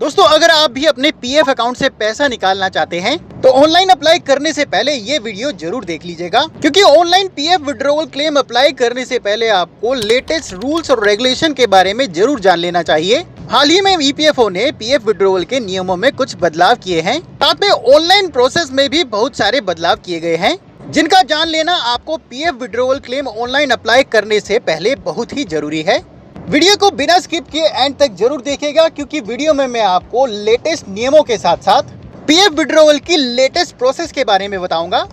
दोस्तों अगर आप भी अपने पीएफ अकाउंट से पैसा निकालना चाहते हैं तो ऑनलाइन अप्लाई करने से पहले ये वीडियो जरूर देख लीजिएगा, क्योंकि online PF withdrawal claim apply करने से पहले आपको लेटेस्ट रूल्स और रेगुलेशन के बारे में जरूर जान लेना चाहिए। हाल ही में ईपीएफओ ने पीएफ विड्रॉवल के नियमों में कुछ बदलाव किए हैं। साथ में ऑनलाइन प्रोसेस में भी बहुत सारे बदलाव किए गए हैं, जिनका जान लेना आपको PF withdrawal claim online apply करने से पहले बहुत ही जरूरी है। वीडियो को बिना स्किप किए एंड तक जरूर देखिएगा, क्योंकि वीडियो में मैं आपको लेटेस्ट नियमों के साथ साथ पीएफ विड्रॉवल की लेटेस्ट प्रोसेस के बारे में बताऊंगा।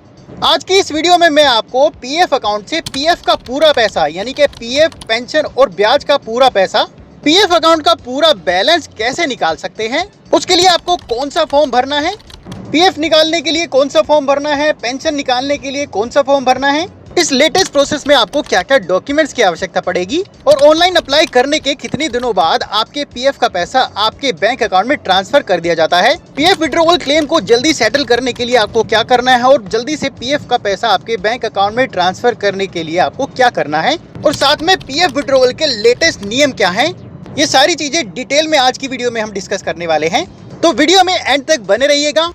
आज की इस वीडियो में मैं आपको पीएफ अकाउंट से पीएफ का पूरा पैसा यानी कि पीएफ, पेंशन और ब्याज का पूरा पैसा, पीएफ अकाउंट का पूरा बैलेंस कैसे निकाल सकते हैं, उसके लिए आपको कौन सा फॉर्म भरना है, पीएफ निकालने के लिए कौन सा फॉर्म भरना है, पेंशन निकालने के लिए कौन सा फॉर्म भरना है, इस लेटेस्ट प्रोसेस में आपको क्या क्या डॉक्यूमेंट्स की आवश्यकता पड़ेगी और ऑनलाइन अप्लाई करने के कितने दिनों बाद आपके पीएफ का पैसा आपके बैंक अकाउंट में ट्रांसफर कर दिया जाता है। पीएफ विड्रॉवल क्लेम को जल्दी सेटल करने के लिए आपको क्या करना है और जल्दी से पीएफ का पैसा आपके बैंक अकाउंट में ट्रांसफर करने के लिए आपको क्या करना है, और साथ में पीएफ विड्रॉवल के लेटेस्ट नियम क्या है, ये सारी चीजें डिटेल में आज की वीडियो में हम डिस्कस करने वाले हैं। तो वीडियो में एंड तक बने रहिएगा।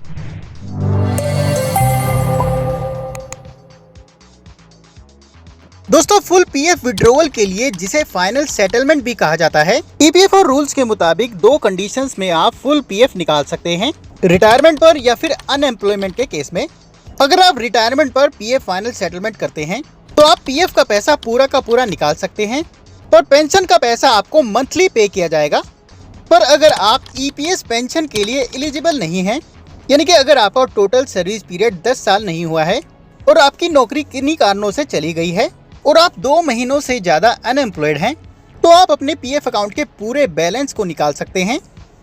दोस्तों फुल पीएफ विड्रॉवल के लिए, जिसे फाइनल सेटलमेंट भी कहा जाता है, ईपीएफओ रूल्स के मुताबिक दो कंडीशंस में आप फुल पीएफ निकाल सकते हैं, रिटायरमेंट पर या फिर अनएम्प्लॉयमेंट के केस में। अगर आप रिटायरमेंट पर पीएफ फाइनल सेटलमेंट करते हैं तो आप पीएफ का पैसा पूरा का पूरा निकाल सकते हैं, पर पेंशन का पैसा आपको मंथली पे किया जाएगा। पर अगर आप ईपीएस पेंशन के लिए एलिजिबल नहीं हैं, यानी कि अगर आपका टोटल सर्विस पीरियड 10 साल नहीं हुआ है और आपकी नौकरी किन्हीं कारणों से चली गई है और आप 2 महीनों से ज़्यादा अनएम्प्लॉयड हैं, तो आप अपने पीएफ अकाउंट के पूरे बैलेंस को निकाल सकते हैं,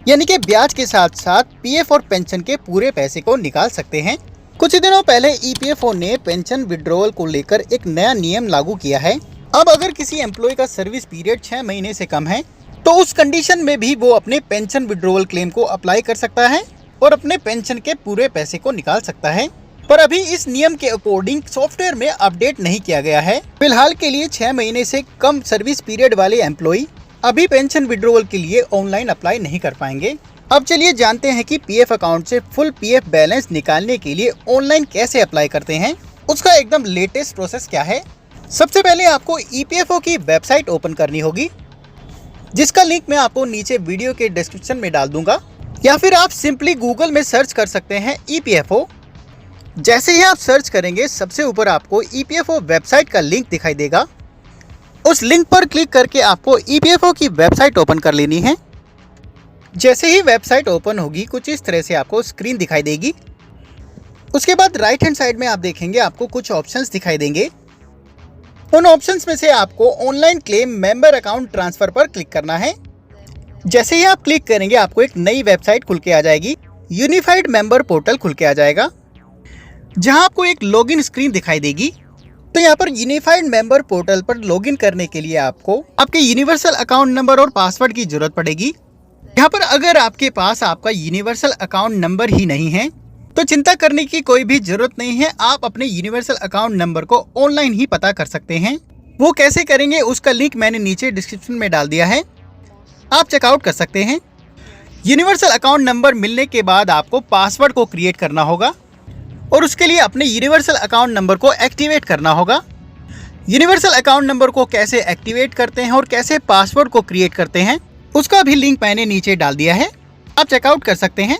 यानी कि ब्याज के साथ साथ पीएफ और पेंशन के पूरे पैसे को निकाल सकते हैं। कुछ दिनों पहले ईपीएफओ ने पेंशन विड्रॉवल को लेकर एक नया नियम लागू किया है। अब अगर किसी एम्प्लॉय का सर्विस पीरियड 6 महीने से कम है तो उस कंडीशन में भी वो अपने पेंशन विड्रॉवल क्लेम को अप्लाई कर सकता है और अपने पेंशन के पूरे पैसे को निकाल सकता है। पर अभी इस नियम के अकॉर्डिंग सॉफ्टवेयर में अपडेट नहीं किया गया है। फिलहाल के लिए 6 महीने से कम सर्विस पीरियड वाले एम्प्लॉय अभी पेंशन विड्रॉवल के लिए ऑनलाइन अप्लाई नहीं कर पाएंगे। अब चलिए जानते हैं कि पीएफ अकाउंट से फुल पीएफ बैलेंस निकालने के लिए ऑनलाइन कैसे अप्लाई करते हैं, उसका एकदम लेटेस्ट प्रोसेस क्या है। सबसे पहले आपको ईपीएफओ की वेबसाइट ओपन करनी होगी, जिसका लिंक मैं आपको नीचे वीडियो के डिस्क्रिप्शन में डाल दूंगा, या फिर आप सिंपली गूगल में सर्च कर सकते हैं ईपीएफओ। जैसे ही आप सर्च करेंगे सबसे ऊपर आपको ईपीएफओ वेबसाइट का लिंक दिखाई देगा। उस लिंक पर क्लिक करके आपको ईपीएफओ की वेबसाइट ओपन कर लेनी है। जैसे ही वेबसाइट ओपन होगी कुछ इस तरह से आपको स्क्रीन दिखाई देगी। उसके बाद राइट हैंड साइड में आप देखेंगे आपको कुछ ऑप्शंस दिखाई देंगे। उन ऑप्शंस में से आपको online claim member account transfer पर क्लिक करना है। जैसे ही आप क्लिक करेंगे आपको एक नई वेबसाइट खुल के आ जाएगी, यूनिफाइड मेंबर पोर्टल खुल के आ जाएगा, जहां आपको एक लॉगिन स्क्रीन दिखाई देगी। तो यहाँ पर यूनिफाइड मेंबर पोर्टल पर लॉगिन करने के लिए आपको आपके यूनिवर्सल अकाउंट नंबर और पासवर्ड की जरूरत पड़ेगी। यहाँ पर अगर आपके पास आपका यूनिवर्सल अकाउंट नंबर ही नहीं है तो चिंता करने की कोई भी जरूरत नहीं है। आप अपने यूनिवर्सल अकाउंट नंबर को ऑनलाइन ही पता कर सकते हैं। वो कैसे करेंगे उसका लिंक मैंने नीचे डिस्क्रिप्शन में डाल दिया है, आप चेकआउट कर सकते हैं। यूनिवर्सल अकाउंट नंबर मिलने के बाद आपको पासवर्ड को क्रिएट करना होगा और उसके लिए अपने यूनिवर्सल अकाउंट नंबर को एक्टिवेट करना होगा। यूनिवर्सल अकाउंट नंबर को कैसे एक्टिवेट करते हैं और कैसे पासवर्ड को क्रिएट करते हैं उसका भी लिंक मैंने नीचे डाल दिया है, आप चेकआउट कर सकते हैं।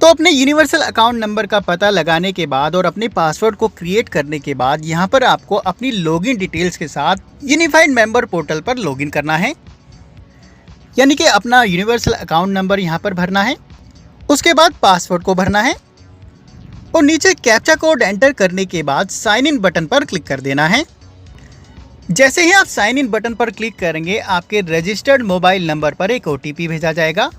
तो अपने यूनिवर्सल अकाउंट नंबर का पता लगाने के बाद और अपने पासवर्ड को क्रिएट करने के बाद यहाँ पर आपको अपनी लॉगिन डिटेल्स के साथ यूनिफाइड मेंबर पोर्टल पर लॉगिन करना है, यानी कि अपना यूनिवर्सल अकाउंट नंबर यहाँ पर भरना है। उसके बाद पासवर्ड को भरना है और नीचे कैप्चा कोड एंटर करने के बाद साइन इन बटन पर क्लिक कर देना है। जैसे ही आप साइन इन बटन पर क्लिक करेंगे आपके रजिस्टर्ड मोबाइल नंबर पर एक ओटीपी भेजा जाएगा।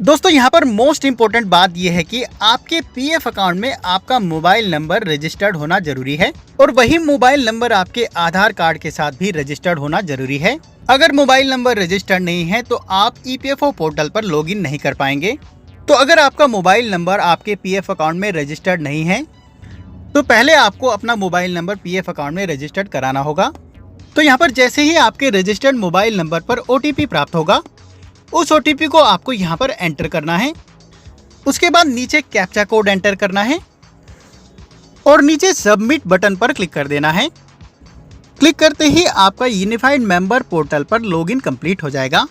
दोस्तों यहाँ पर मोस्ट इम्पोर्टेंट बात यह है कि आपके पीएफ अकाउंट में आपका मोबाइल नंबर रजिस्टर्ड होना जरूरी है और वही मोबाइल नंबर आपके आधार कार्ड के साथ भी रजिस्टर्ड होना जरूरी है। अगर मोबाइल नंबर रजिस्टर्ड नहीं है तो आप ईपीएफओ पोर्टल पर लॉगिन नहीं कर पाएंगे। तो अगर आपका मोबाइल नंबर आपके पीएफ अकाउंट में रजिस्टर्ड नहीं है तो पहले आपको अपना मोबाइल नंबर पीएफ अकाउंट में रजिस्टर्ड कराना होगा। तो यहाँ पर जैसे ही आपके रजिस्टर्ड मोबाइल नंबर पर ओटीपी प्राप्त होगा उस OTP को आपको यहाँ पर एंटर करना है। उसके बाद नीचे कैप्चा कोड एंटर करना है और नीचे सबमिट बटन पर क्लिक कर देना है। क्लिक करते ही आपका यूनिफाइड मेंबर पोर्टल पर लॉगिन कंप्लीट हो जाएगा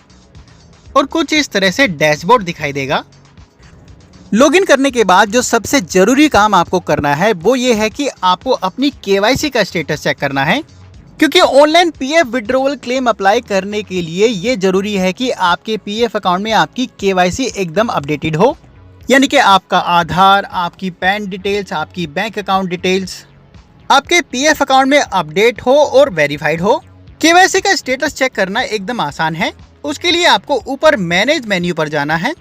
और कुछ इस तरह से डैशबोर्ड दिखाई देगा। लॉगिन करने के बाद जो सबसे ज़रूरी काम आपको करना है वो ये है कि आपको अपनी KYC का स्टेटस चेक करना है, क्योंकि online PF withdrawal claim apply करने के लिए ये ज़रूरी है कि आपके PF अकाउंट में आपकी KYC एकदम अपडेटेड हो, यानी कि आपका आधार, आपकी पैन डिटेल्स, आपकी बैंक अकाउंट डिटेल्स आपके PF अकाउंट में अपडेट हो और वेरीफाइड हो। KYC का स्टेटस चेक करना एकदम आसान है। उसके लिए आपको ऊपर मैनेज मेन्यू पर जाना है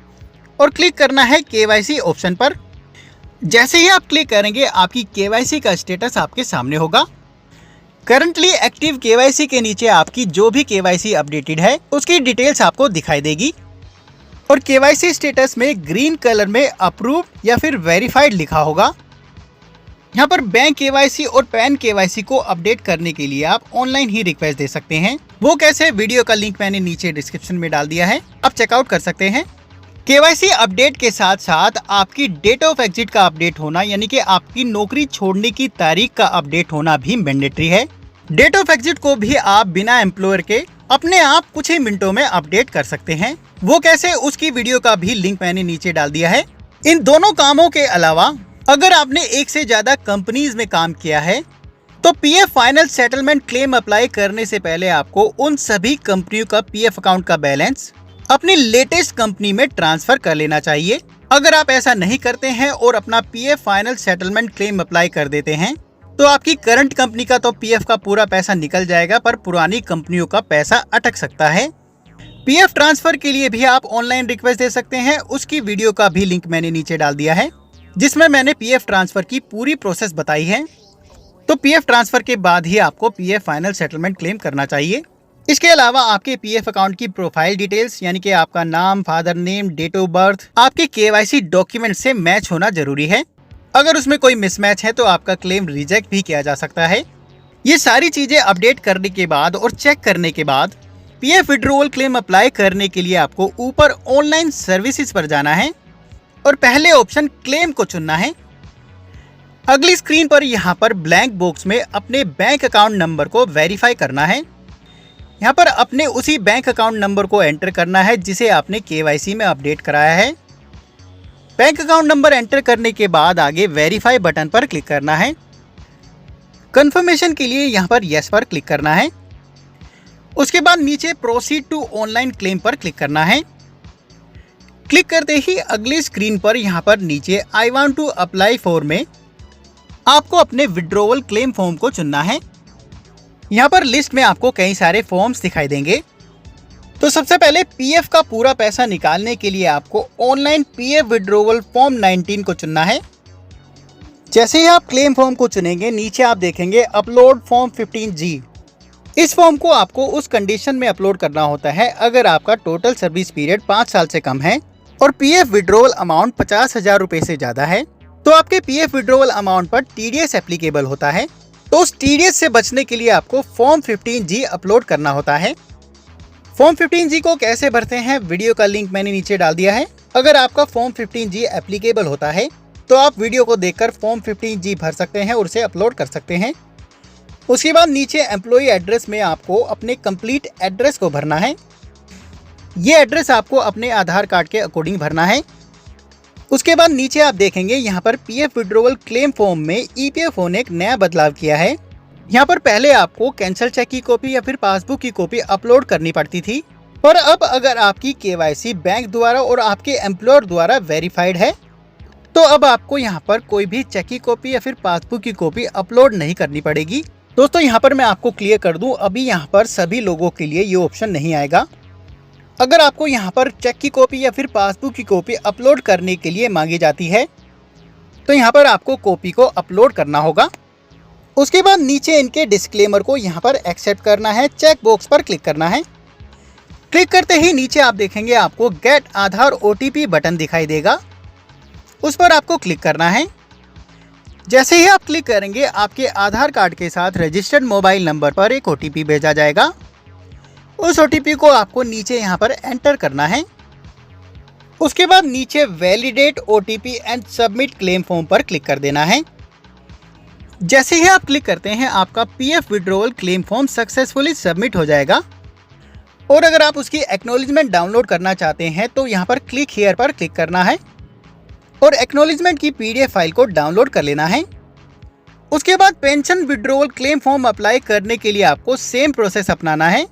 और क्लिक करना है KYC ऑप्शन पर। जैसे ही आप क्लिक करेंगे आपकी KYC का स्टेटस आपके सामने होगा। करंटली एक्टिव KYC के नीचे आपकी जो भी KYC अपडेटेड है उसकी डिटेल्स आपको दिखाई देगी और KYC स्टेटस में ग्रीन कलर में अप्रूव्ड या फिर वेरीफाइड लिखा होगा। यहाँ पर बैंक KYC और पैन KYC को अपडेट करने के लिए आप ऑनलाइन ही रिक्वेस्ट दे सकते हैं। वो कैसे, वीडियो का लिंक मैंने नीचे डिस्क्रिप्शन में डाल दिया है, आप चेकआउट कर सकते हैं। KYC अपडेट के साथ साथ आपकी डेट ऑफ एग्जिट का अपडेट होना, यानी कि आपकी नौकरी छोड़ने की तारीख का अपडेट होना भी मैंडेटरी है। डेट ऑफ एग्जिट को भी आप बिना एम्प्लॉयर के अपने आप कुछ ही मिनटों में अपडेट कर सकते हैं। वो कैसे, उसकी वीडियो का भी लिंक मैंने नीचे डाल दिया है। इन दोनों कामों के अलावा अगर आपने एक से ज्यादा कंपनीज में काम किया है तो PF final settlement claim apply करने से पहले आपको उन सभी कंपनियों का PF अकाउंट का बैलेंस अपनी लेटेस्ट कंपनी में ट्रांसफर कर लेना चाहिए। अगर आप ऐसा नहीं करते हैं और अपना PF final settlement claim apply कर देते हैं तो आपकी करंट कंपनी का तो PF का पूरा पैसा निकल जाएगा, पर पुरानी कंपनियों का पैसा अटक सकता है। PF ट्रांसफर के लिए भी आप ऑनलाइन रिक्वेस्ट दे सकते हैं। उसकी वीडियो का भी लिंक मैंने नीचे डाल दिया है, जिसमें मैंने PF ट्रांसफर की पूरी प्रोसेस बताई है। तो PF ट्रांसफर के बाद ही आपको PF फाइनल सेटलमेंट क्लेम करना चाहिए। इसके अलावा आपके PF अकाउंट की प्रोफाइल डिटेल्स, यानी कि आपका नाम, father name, date of birth आपके KYC डॉक्यूमेंट से मैच होना जरूरी है। अगर उसमें कोई मिसमैच है तो आपका क्लेम रिजेक्ट भी किया जा सकता है। ये सारी चीजें अपडेट करने के बाद और चेक करने के बाद PF विड्रॉवल क्लेम अप्लाई करने के लिए आपको ऊपर ऑनलाइन सर्विसेज पर जाना है और पहले ऑप्शन क्लेम को चुनना है। अगली स्क्रीन पर यहाँ पर ब्लैंक बॉक्स में अपने बैंक अकाउंट नंबर को वेरीफाई करना है। यहाँ पर अपने उसी बैंक अकाउंट नंबर को एंटर करना है जिसे आपने KYC में अपडेट कराया है। बैंक अकाउंट नंबर एंटर करने के बाद आगे वेरीफाई बटन पर क्लिक करना है। कंफर्मेशन के लिए यहाँ पर यस पर क्लिक करना है। उसके बाद नीचे प्रोसीड टू ऑनलाइन क्लेम पर क्लिक करना है। क्लिक करते ही अगली स्क्रीन पर यहाँ पर नीचे I want to apply for में आपको अपने विड्रॉवल क्लेम फॉर्म को चुनना है। यहाँ पर लिस्ट में आपको कई सारे फॉर्म्स दिखाई देंगे। तो सबसे पहले PF का पूरा पैसा निकालने के लिए आपको ऑनलाइन PF विड्रॉवल फॉर्म 19 को चुनना है। जैसे ही आप क्लेम फॉर्म को चुनेंगे नीचे आप देखेंगे अपलोड फॉर्म 15G। इस फॉर्म को आपको उस कंडीशन में अपलोड करना होता है अगर आपका टोटल सर्विस पीरियड 5 साल से कम है और PF विड्रॉवल अमाउंट 50,000 रुपए से ज़्यादा है। तो आपके PF विड्रॉवल अमाउंट पर TDS एप्लीकेबल होता है। तो उस TDS से बचने के लिए आपको फॉर्म 15G अपलोड करना होता है। फॉर्म 15G को कैसे भरते हैं, वीडियो का लिंक मैंने नीचे डाल दिया है। अगर आपका फॉर्म 15G एप्लीकेबल होता है तो आप वीडियो को देखकर फॉर्म 15G भर सकते हैं और उसे अपलोड कर सकते हैं। उसके बाद नीचे एम्प्लॉई एड्रेस में आपको अपने कंप्लीट एड्रेस को भरना है। ये एड्रेस आपको अपने आधार कार्ड के अकॉर्डिंग भरना है। उसके बाद नीचे आप देखेंगे यहाँ पर PF विड्रॉवल क्लेम फॉर्म में EPF ने एक नया बदलाव किया है। यहाँ पर पहले आपको कैंसल चेक की कॉपी या फिर पासबुक की कॉपी अपलोड करनी पड़ती थी, और अब अगर आपकी KYC बैंक द्वारा और आपके एम्प्लॉयर द्वारा वेरीफाइड है तो अब आपको यहाँ पर कोई भी चेक की कॉपी या फिर पासबुक की कॉपी अपलोड नहीं करनी पड़ेगी। दोस्तों यहाँ पर मैं आपको क्लियर कर दूं, अभी यहाँ पर सभी लोगों के लिए ये ऑप्शन नहीं आएगा। अगर आपको यहाँ पर चेक की कॉपी या फिर पासबुक की कॉपी अपलोड करने के लिए मांगी जाती है तो यहाँ पर आपको कॉपी को अपलोड करना होगा। उसके बाद नीचे इनके डिस्क्लेमर को यहाँ पर एक्सेप्ट करना है, चेक बॉक्स पर क्लिक करना है। क्लिक करते ही नीचे आप देखेंगे आपको गेट आधार OTP बटन दिखाई देगा, उस पर आपको क्लिक करना है। जैसे ही आप क्लिक करेंगे आपके आधार कार्ड के साथ रजिस्टर्ड मोबाइल नंबर पर एक OTP भेजा जाएगा। उस OTP को आपको नीचे यहाँ पर एंटर करना है। उसके बाद नीचे validate OTP and submit claim form पर क्लिक कर देना है। जैसे ही आप क्लिक करते हैं आपका PF withdrawal claim form successfully submit हो जाएगा। और अगर आप उसकी एक्नॉलेजमेंट डाउनलोड करना चाहते हैं तो यहाँ पर क्लिक हियर पर क्लिक करना है और एक्नॉलेजमेंट की PDF फाइल को डाउनलोड कर लेना है। उसके बाद pension withdrawal claim form apply करने के लिए आपको सेम प्रोसेस अपनाना है।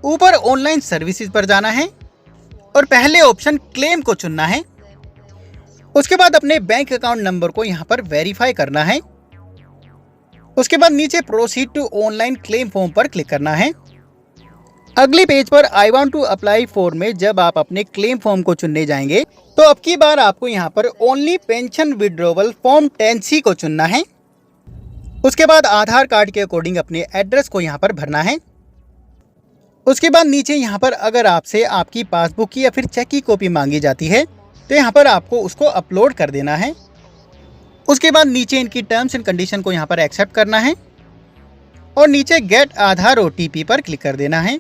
ऊपर ऑनलाइन सर्विसेज पर जाना है और पहले ऑप्शन क्लेम को चुनना है। उसके बाद अपने बैंक अकाउंट नंबर को यहाँ पर वेरीफाई करना है। उसके बाद नीचे proceed to online claim form पर क्लिक करना है। अगले पेज पर I want to apply for में जब आप अपने क्लेम फॉर्म को चुनने जाएंगे तो अब की बार आपको यहाँ पर only pension withdrawal form 10C को चुनना है। उसके बाद आधार कार्ड के अकॉर्डिंग अपने एड्रेस को यहाँ पर भरना है। उसके बाद नीचे यहाँ पर अगर आपसे आपकी पासबुक की या फिर चेक की कॉपी मांगी जाती है तो यहाँ पर आपको उसको अपलोड कर देना है। उसके बाद नीचे इनकी टर्म्स एंड कंडीशन को यहाँ पर एक्सेप्ट करना है और नीचे गेट आधार OTP पर क्लिक कर देना है।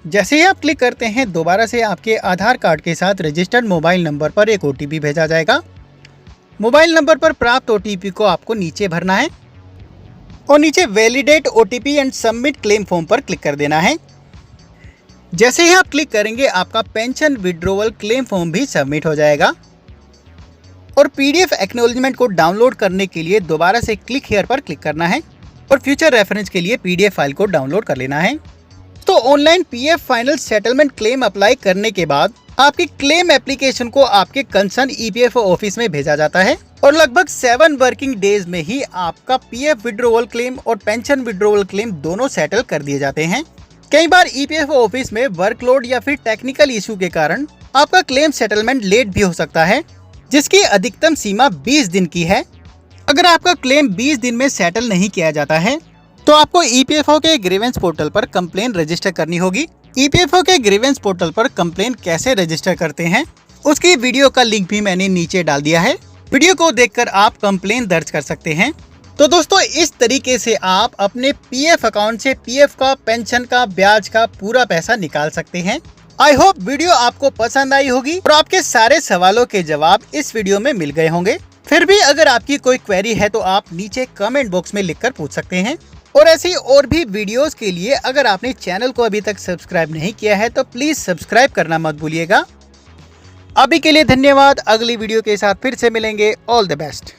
जैसे ही आप क्लिक करते हैं दोबारा से आपके आधार कार्ड के साथ रजिस्टर्ड मोबाइल नंबर पर एक OTP भेजा जाएगा। मोबाइल नंबर पर प्राप्त OTP को आपको नीचे भरना है और नीचे validate OTP and submit claim form पर क्लिक कर देना है। जैसे ही आप क्लिक करेंगे आपका पेंशन विड्रॉवल क्लेम फॉर्म भी सबमिट हो जाएगा। और PDF एक्नॉलेजमेंट को डाउनलोड करने के लिए दोबारा से क्लिक हियर पर क्लिक करना है और फ्यूचर रेफरेंस के लिए PDF फाइल को डाउनलोड कर लेना है। तो online PF final settlement claim apply करने के बाद आपकी क्लेम एप्लीकेशन को आपके कंसर्न EPFO ऑफिस में भेजा जाता है और लगभग 7 वर्किंग डेज में ही आपका PF विड्रॉवल क्लेम और पेंशन विड्रॉवल क्लेम दोनों सेटल कर दिए जाते हैं। कई बार EPFO ऑफिस में वर्कलोड या फिर टेक्निकल इशू के कारण आपका क्लेम सेटलमेंट लेट भी हो सकता है, जिसकी अधिकतम सीमा 20 दिन की है। अगर आपका क्लेम 20 दिन में सेटल नहीं किया जाता है तो आपको EPFO के ग्रीवेंस पोर्टल पर कंप्लेन रजिस्टर करनी होगी। EPFO के ग्रीवेंस पोर्टल पर कंप्लेन कैसे रजिस्टर करते हैं उसकी वीडियो का लिंक भी मैंने नीचे डाल दिया है। वीडियो को देखकर आप कंप्लेन दर्ज कर सकते हैं। तो दोस्तों इस तरीके से आप अपने PF अकाउंट से PF का, पेंशन का, ब्याज का पूरा पैसा निकाल सकते हैं। आई होप वीडियो आपको पसंद आई होगी और आपके सारे सवालों के जवाब इस वीडियो में मिल गए होंगे। फिर भी अगर आपकी कोई क्वेरी है तो आप नीचे कमेंट बॉक्स में लिखकर पूछ सकते हैं। और ऐसी और भी वीडियोस के लिए अगर आपने चैनल को अभी तक सब्सक्राइब नहीं किया है तो प्लीज सब्सक्राइब करना मत भूलिएगा। अभी के लिए धन्यवाद। अगली वीडियो के साथ फिर से मिलेंगे। All the best.